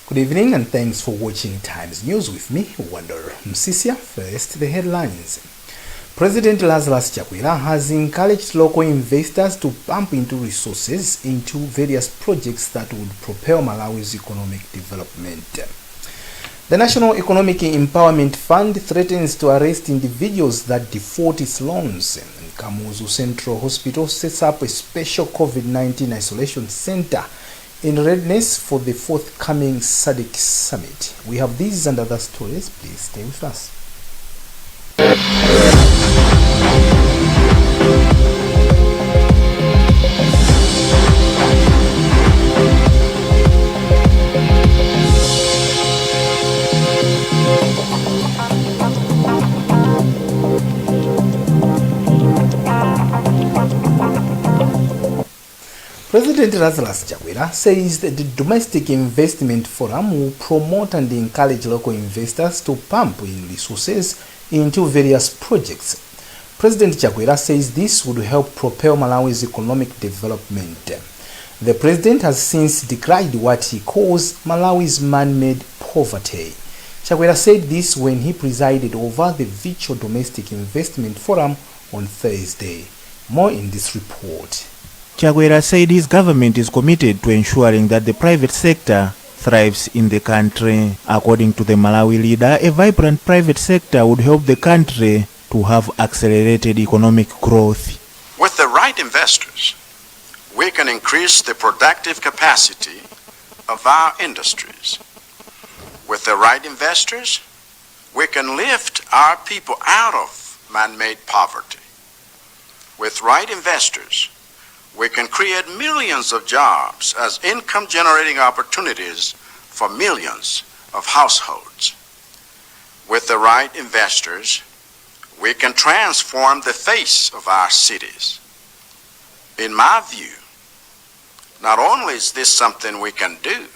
Good evening and thanks for watching Times News with me, Wonder Msisia. First, the headlines. President Lazarus Chakwera has encouraged local investors to pump into resources into various projects that would propel Malawi's economic development. The National Economic Empowerment Fund threatens to arrest individuals that default its loans. Kamuzu Central Hospital sets up a special COVID-19 isolation center in readiness for the forthcoming SADC summit. We have these and other stories. Please stay with us. President Lazarus Chakwera says that the Domestic Investment Forum will promote and encourage local investors to pump in resources into various projects. President Chakwera says this would help propel Malawi's economic development. The president has since decried what he calls Malawi's man-made poverty. Chakwera said this when he presided over the virtual Domestic Investment Forum on Thursday. More in this report. Chakwera said his government is committed to ensuring that the private sector thrives in the country. According to the Malawi leader, a vibrant private sector would help the country to have accelerated economic growth. With the right investors, we can increase the productive capacity of our industries. With the right investors, we can lift our people out of man-made poverty. With right investors, we can create millions of jobs as income-generating opportunities for millions of households. With the right investors, we can transform the face of our cities. In my view, not only is this something we can do,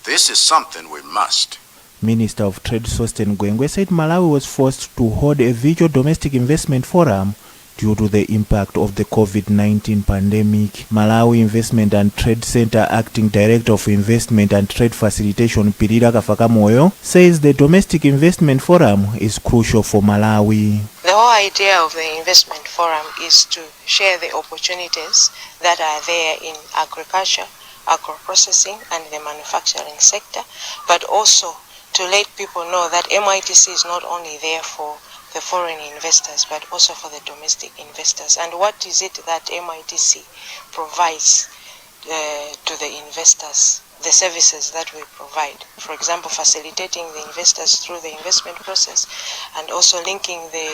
this is something we must. Minister of Trade Sosten Gwengwe said Malawi was forced to hold a virtual domestic investment forum due to the impact of the COVID-19 pandemic. Malawi Investment and Trade Center Acting Director of Investment and Trade Facilitation Pirira Kafakamoyo says the Domestic Investment Forum is crucial for Malawi. The whole idea of the investment forum is to share the opportunities that are there in agriculture, agro-processing and the manufacturing sector, but also to let people know that MITC is not only there for the foreign investors but also for the domestic investors. And what is it that MITC provides to the investors, the services that we provide? For example, facilitating the investors through the investment process and also linking the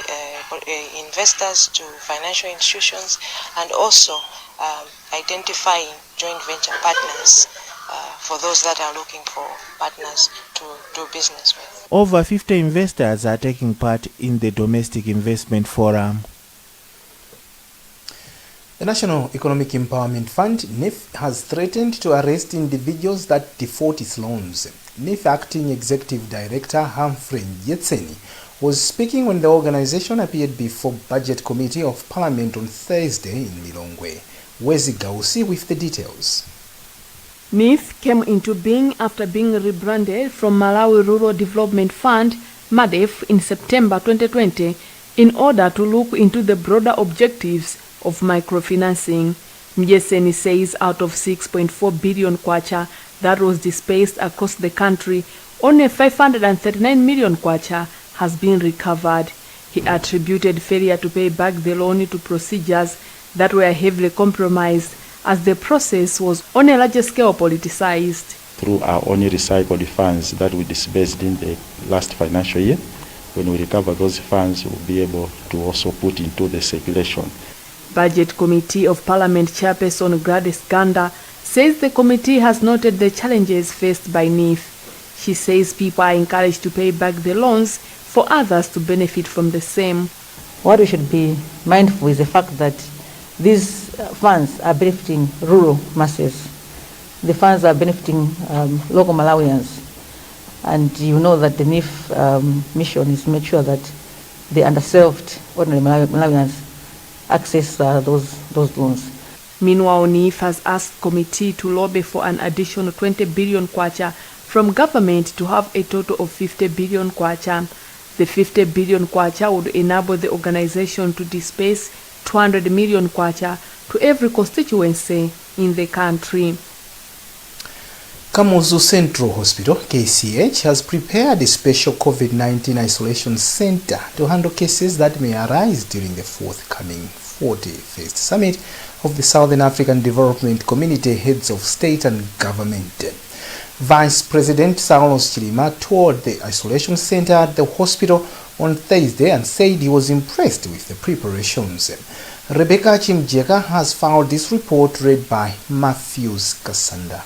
investors to financial institutions and also identifying joint venture partners for those that are looking for partners to do business with. Over 50 investors are taking part in the Domestic Investment Forum. The National Economic Empowerment Fund, NEF, has threatened to arrest individuals that default its loans. NEF Acting Executive Director Humphrey Yetseni was speaking when the organization appeared before Budget Committee of Parliament on Thursday in Lilongwe. Wezi Gausi with the details. NEF came into being after being rebranded from Malawi Rural Development Fund, MADEF, in September 2020 in order to look into the broader objectives of microfinancing. Mjeseni says out of 6.4 billion kwacha that was dispersed across the country, only 539 million kwacha has been recovered. He attributed failure to pay back the loan to procedures that were heavily compromised as the process was on a larger scale politicized. Through our only recycled funds that we disbursed in the last financial year, when we recover those funds, we'll be able to also put into the circulation. Budget Committee of Parliament Chairperson Gladys Ganda says the committee has noted the challenges faced by NEF. She says people are encouraged to pay back the loans for others to benefit from the same. What we should be mindful is the fact that these funds are benefiting rural masses. The funds are benefiting local Malawians. And you know that the NEF mission is to make sure that the underserved ordinary Malawians access those loans. Meanwhile, NIF has asked committee to lobby for an additional 20 billion kwacha from government to have a total of 50 billion kwacha. The 50 billion kwacha would enable the organization to disperse 200 million kwacha to every constituency in the country. Kamuzu Central Hospital, KCH, has prepared a special COVID-19 isolation center to handle cases that may arise during the forthcoming 41st Summit of the Southern African Development Community Heads of State and Government. Vice President Saulos Chilima toured the isolation center at the hospital on Thursday and said he was impressed with the preparations. Rebecca Chimjeka has filed this report read by Matthews Kasanda.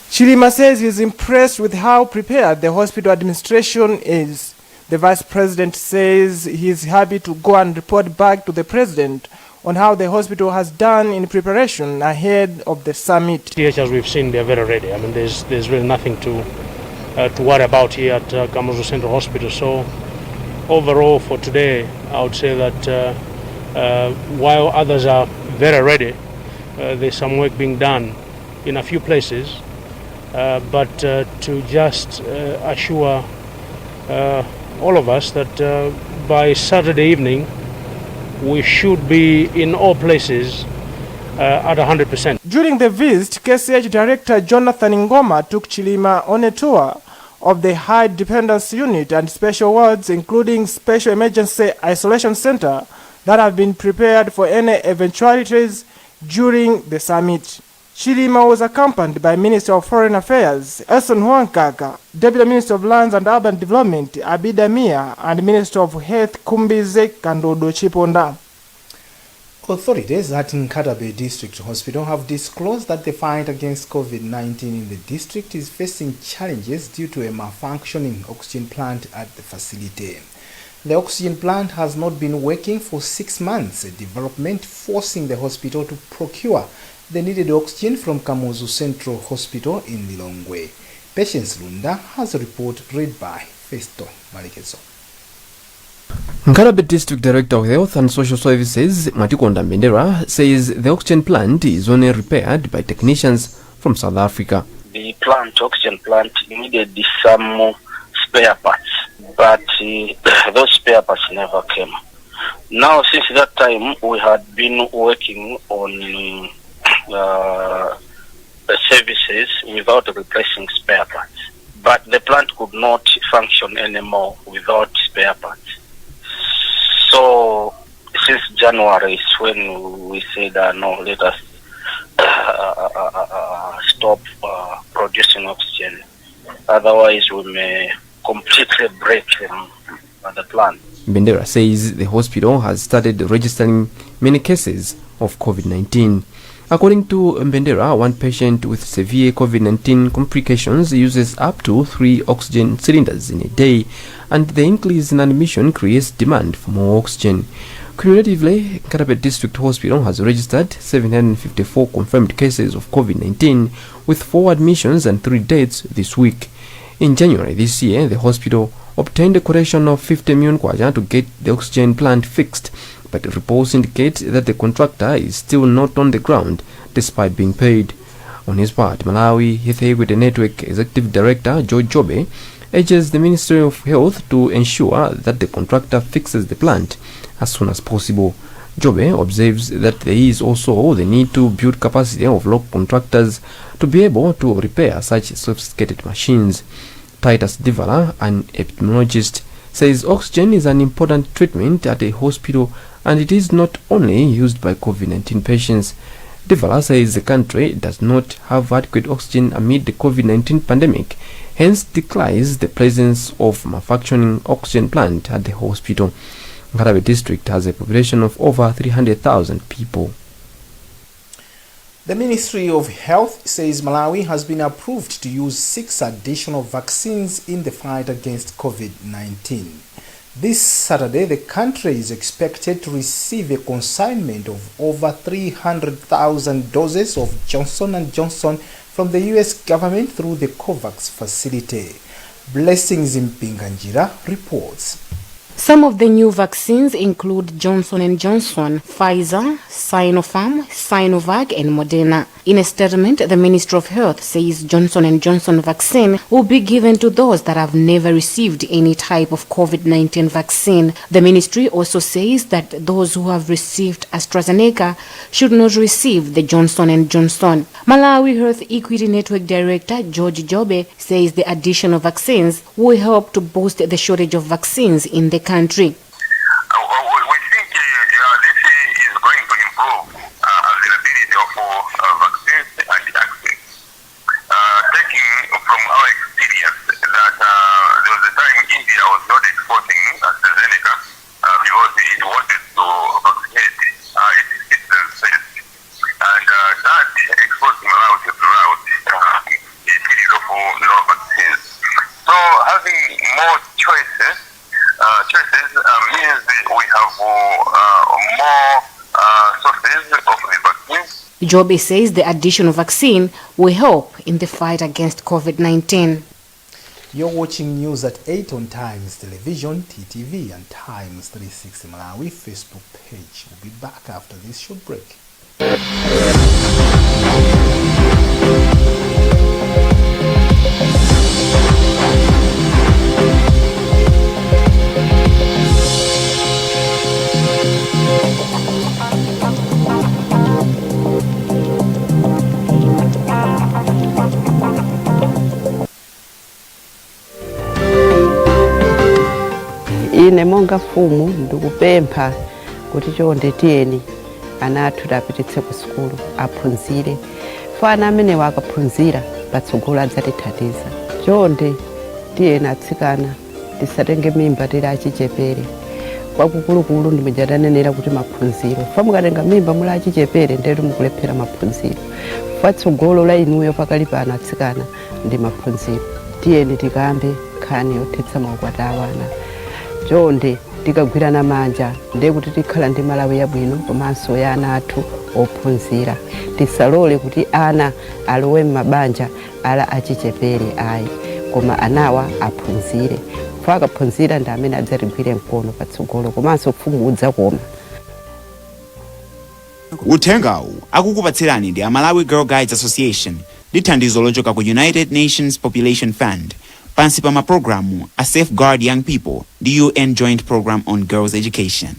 Chilima says he is impressed with how prepared the hospital administration is. The vice president says he is happy to go and report back to the president on how the hospital has done in preparation ahead of the summit. As we've seen, they are very ready. I mean, there's really nothing to worry about here at Kamuzu Central Hospital. So overall for today, I would say that while others are very ready, there's some work being done in a few places. But to just assure all of us that by Saturday evening we should be in all places at 100%. During the visit, KCH Director Jonathan Ngoma took Chilima on a tour of the High Dependence Unit and special wards, including Special Emergency Isolation Center, that have been prepared for any eventualities during the summit. Chilima was accompanied by Minister of Foreign Affairs, Esson Huankaka, Deputy Minister of Lands and Urban Development, Abida Mia, and Minister of Health, Kumbize Kandodo Chiponda. Authorities at Nkatabe District Hospital have disclosed that the fight against COVID-19 in the district is facing challenges due to a malfunctioning oxygen plant at the facility. The oxygen plant has not been working for 6 months, a development forcing the hospital to procure the needed oxygen from Kamuzu Central Hospital in Lilongwe. Patience Lunda has a report read by Festo Malikezo. Nkatabe District Director of Health and Social Services, Matikonda Mbendera, says the oxygen plant is only repaired by technicians from South Africa. The oxygen plant, needed some spare parts, but those spare parts never came. Now, since that time, we had been working on services without replacing spare parts. But the plant could not function anymore without spare parts. So since January is when we said, no, let us stop producing oxygen. Otherwise we may completely break the plant. Mbendera says the hospital has started registering many cases of COVID-19. According to Mbendera, one patient with severe COVID-19 complications uses up to 3 oxygen cylinders in a day, and the increase in admission creates demand for more oxygen. Cumulatively, Nkatabe District Hospital has registered 754 confirmed cases of COVID-19, with 4 admissions and 3 deaths this week. In January this year, the hospital obtained a quotation of 50 million kwacha to get the oxygen plant fixed, but reports indicate that the contractor is still not on the ground despite being paid. On his part, Malawi Health Equity Network Executive Director George Jobe urges the Ministry of Health to ensure that the contractor fixes the plant as soon as possible. Jobe observes that there is also the need to build capacity of local contractors to be able to repair such sophisticated machines. Titus Divala, an epidemiologist, says oxygen is an important treatment at a hospital and it is not only used by COVID-19 patients. Divala says the country does not have adequate oxygen amid the COVID-19 pandemic, hence declines the presence of malfunctioning oxygen plant at the hospital. Nkatabe District has a population of over 300,000 people. The Ministry of Health says Malawi has been approved to use 6 additional vaccines in the fight against COVID-19. This Saturday, the country is expected to receive a consignment of over 300,000 doses of Johnson & Johnson from the U.S. government through the COVAX facility. Blessings in Pinganjira reports. Some of the new vaccines include Johnson & Johnson, Pfizer, Sinopharm, Sinovac and Moderna. In a statement, the Ministry of Health says Johnson & Johnson vaccine will be given to those that have never received any type of COVID-19 vaccine. The ministry also says that those who have received AstraZeneca should not receive the Johnson & Johnson. Malawi Health Equity Network Director George Jobe says the addition of vaccines will help to boost the shortage of vaccines in the country. We think this is going to improve availability of vaccines and access. Taking from our experience that there was a time India was not exporting AstraZeneca because it wanted to vaccinate its citizens first. And that exposed Malawi to drought, a period of no vaccines. So having more choices means we have more sources of the vaccine. Jobe says the addition of vaccine will help in the fight against COVID-19. You're watching news at 8 on Times Television, TTV and Times 360 Malawi Facebook page. We'll be back after this short break. Ine monga fumu ndikupempha kuti chonde tiyeni ana athu tapititse ku sukulu aphunzire fana amene wakaphunzira patsogolo adzatithandiza. Chonde tiyeni atsikana tisatenge mimba tili achichepere. Kwakukulukulu ndimajananenera kuti maphunziro fa mukatenga mimba muli achichepere ndeti mukulephera maphunziro. Patsogolo la inuyo pakali pano atsikana ndi maphunziro. Tiyeni tikambe nkhani yothetsa maukwati awana. Chonde tikagwirana manja ndiye kuti tikhala ndi Malawi yabwino komanso ya ana athu ophunzira. Tisalole kuti ana alowe m'mabanja ala achichepere ayi, koma anawa aphunzire. Fa akaphunzira ndi amene adzatigwire mkono patsogolo komanso mfumu udzakoma. Uthengawu akukupatsirani ndi Malawi Girl Guides Association ndi thandizo lochoka ku United Nations Population Fund pansi pa maprogramu a Safeguard Young People ndi UN Joint Program on Girls Education.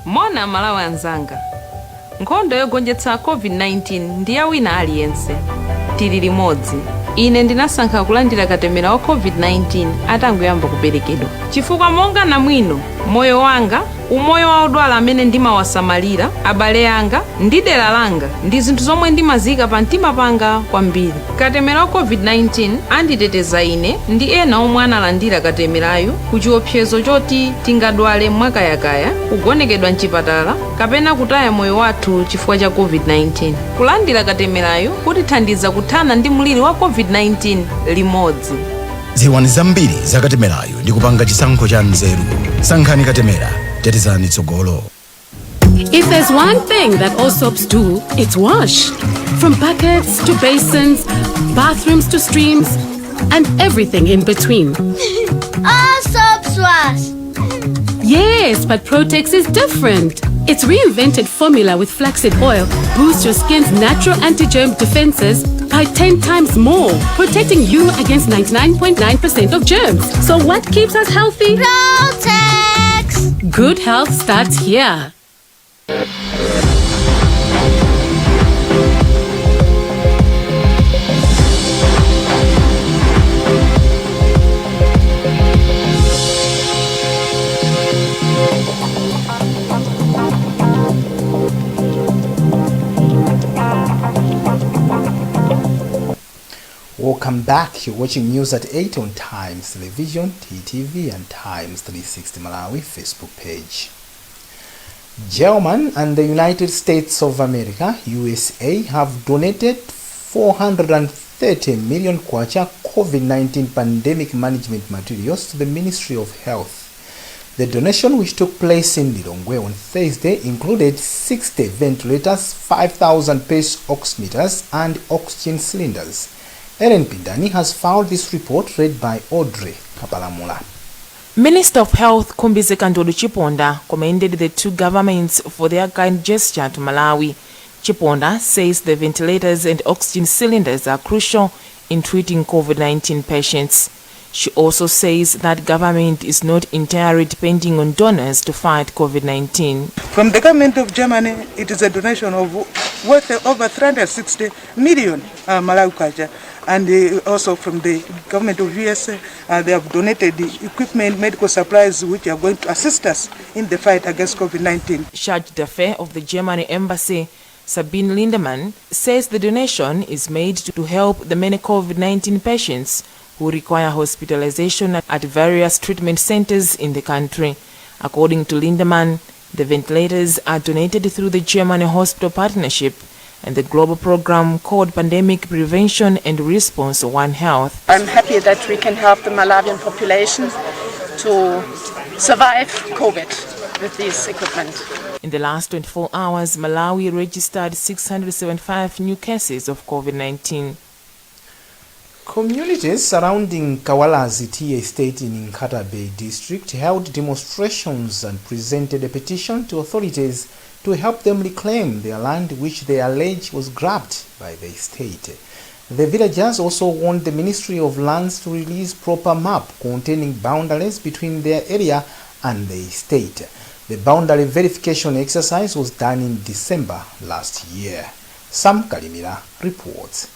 Mona Malawi anzanga, nkhondo yogonjetsa COVID-19 ndi ya wina aliyense. Tili limodzi. Ine ndinasankha kulandira katemera wa COVID-19 atangoyamba kuperekedwa. Chifukwa monga namwino, moyo wanga, umoyo wa odwala amene ndimawasamalira, abale anga, ndi dera langa, ndi zinthu zomwe ndimazika pa mtima panga kwambiri. Katemera wa COVID-19 anditeteza ine ndi ena omwe analandira katemerayo ku chiopsezo choti tingadwale mwakayakaya, kugonekedwa mchipatala, kapena kutaya moyo wathu chifukwa cha COVID-19. Kulandira katemerayo kutithandiza kuthana ndi mliri wa COVID-19 limodzi. Ziwani zambiri za katemerayo ndi kupanga chisankho cha nzeru. Sankhani katemera, tetezani tsogolo. If there's one thing that all soaps do, it's wash. From buckets to basins, bathrooms to streams, and everything in between. All soaps wash. Yes, but Protex is different. Its reinvented formula with flaxseed oil boosts your skin's natural anti-germ defenses by 10 times more, protecting you against 99.9% of germs. So what keeps us healthy? Protex! Good health starts here. Welcome back. You're watching news at 8 on Times Television, TTV and Times 360 Malawi Facebook page. Germany and the United States of America, USA, have donated 430 million kwacha COVID-19 pandemic management materials to the Ministry of Health. The donation, which took place in Lilongwe on Thursday, included 60 ventilators, 5,000 pace oximeters and oxygen cylinders. Ellen Pindani has filed this report, read by Audrey Kapalamula. Minister of Health Kumbise Kantolo Chiponda commended the two governments for their kind gesture to Malawi. Chiponda says the ventilators and oxygen cylinders are crucial in treating COVID-19 patients. She also says that government is not entirely depending on donors to fight COVID-19. From the government of Germany, it is a donation of worth over 360 million Malawi kwacha. And also from the government of USA, they have donated the equipment, medical supplies, which are going to assist us in the fight against COVID-19. Charge d'affaires of the German embassy, Sabine Lindemann, says the donation is made to help the many COVID-19 patients who require hospitalization at various treatment centers in the country. According to Lindemann, the ventilators are donated through the German Hospital Partnership and the global program called Pandemic Prevention and Response One Health. I'm happy that we can help the Malawian population to survive COVID with this equipment. In the last 24 hours, Malawi registered 675 new cases of COVID-19. Communities surrounding Kawalazi tea estate in Nkata Bay district held demonstrations and presented a petition to authorities to help them reclaim their land which they allege was grabbed by the estate. The villagers also want the Ministry of Lands to release proper map containing boundaries between their area and the estate. The boundary verification exercise was done in December last year. Sam Kalimira reports.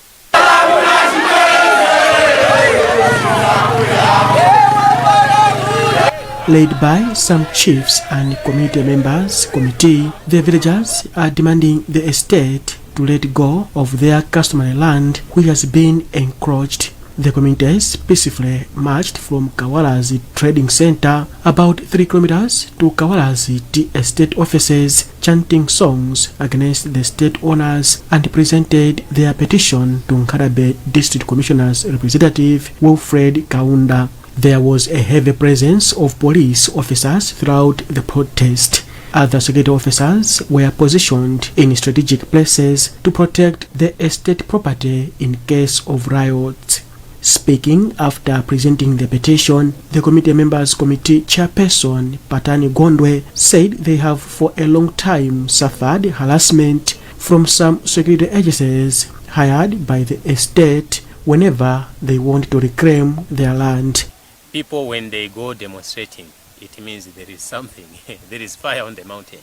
Led by some chiefs and community members committee, the villagers are demanding the estate to let go of their customary land which has been encroached. The communities peacefully marched from Kawalazi Trading Center about 3 kilometers to Kawalazi tea estate offices, chanting songs against the state owners, and presented their petition to Nkata Bay District Commissioner's representative Wilfred Kaunda. There was a heavy presence of police officers throughout the protest. Other security officers were positioned in strategic places to protect the estate property in case of riots. Speaking after presenting the petition, the committee members committee chairperson Patani Gondwe said they have for a long time suffered harassment from some security agencies hired by the estate whenever they want to reclaim their land. People, when they go demonstrating, it means there is something, there is fire on the mountain.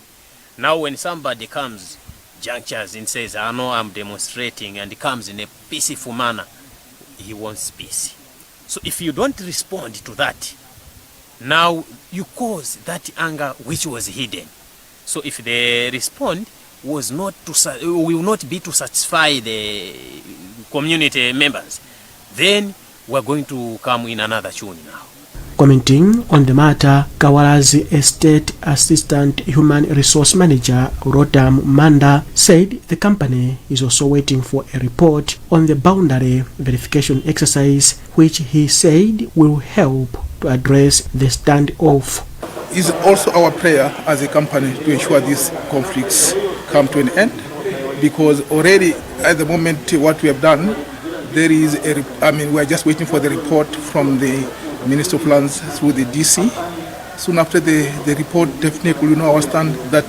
Now when somebody comes, junctures and says, I know I'm demonstrating, and comes in a peaceful manner, he wants peace. So if you don't respond to that, now you cause that anger which was hidden. So if the respond was not to, will not be to satisfy the community members, then we're going to come in another tune now. Commenting on the matter, Kawalazi Estate Assistant Human Resource Manager Rotam Manda said the company is also waiting for a report on the boundary verification exercise, which he said will help to address the standoff. It's also our prayer as a company to ensure these conflicts come to an end, because already at the moment what we have done, there is we are just waiting for the report from the Minister of Lands through the DC. Soon after the report, definitely we know our stand that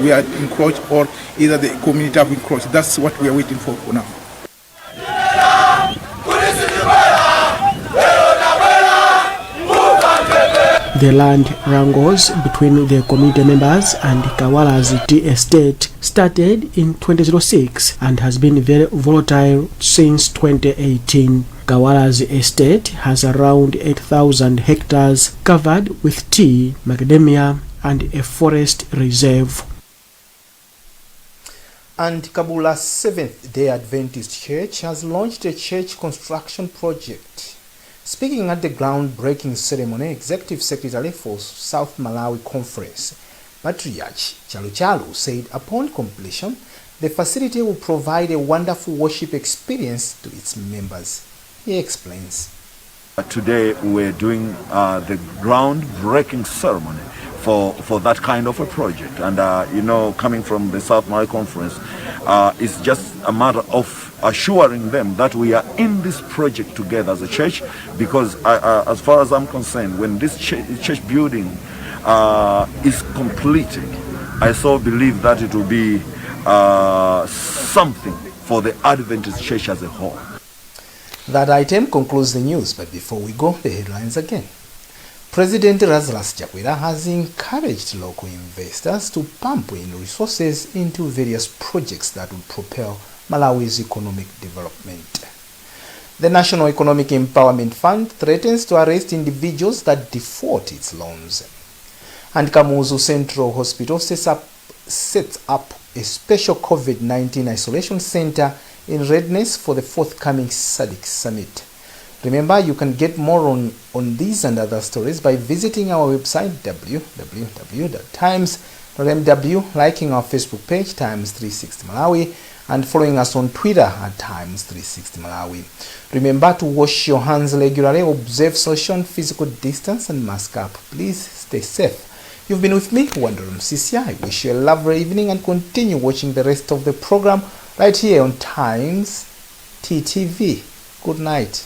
we are encroached or either the community have encroached. That's what we are waiting for now. The land wrangles between the community members and Kawalazi tea estate started in 2006 and has been very volatile since 2018. Kawalazi estate has around 8,000 hectares covered with tea, macadamia, and a forest reserve. And Kabula Seventh-day Adventist Church has launched a church construction project. Speaking at the groundbreaking ceremony, Executive Secretary for South Malawi Conference, Patriarch Chaluchalu said upon completion, the facility will provide a wonderful worship experience to its members. He explains. Today we're doing the groundbreaking ceremony for that kind of a project. And coming from the South Malawi Conference, it's just a matter of assuring them that we are in this project together as a church, because as far as I'm concerned, when this church building is completed, I so believe that it will be something for the Adventist church as a whole. That item concludes the news, but before we go, the headlines again. President Lazarus Chakwera has encouraged local investors to pump in resources into various projects that would propel Malawi's economic development. The National Economic Empowerment Fund threatens to arrest individuals that default its loans. And Kamuzu Central Hospital sets up a special COVID-19 isolation center in readiness for the forthcoming SADC Summit. Remember, you can get more on these and other stories by visiting our website www.times.mw, liking our Facebook page Times 360 Malawi, and following us on Twitter at Times 360 Malawi. Remember to wash your hands regularly, observe social physical distance, and mask up. Please stay safe. You've been with me, Wonder Msisia. I wish you a lovely evening and continue watching the rest of the program right here on Times TTV. Good night.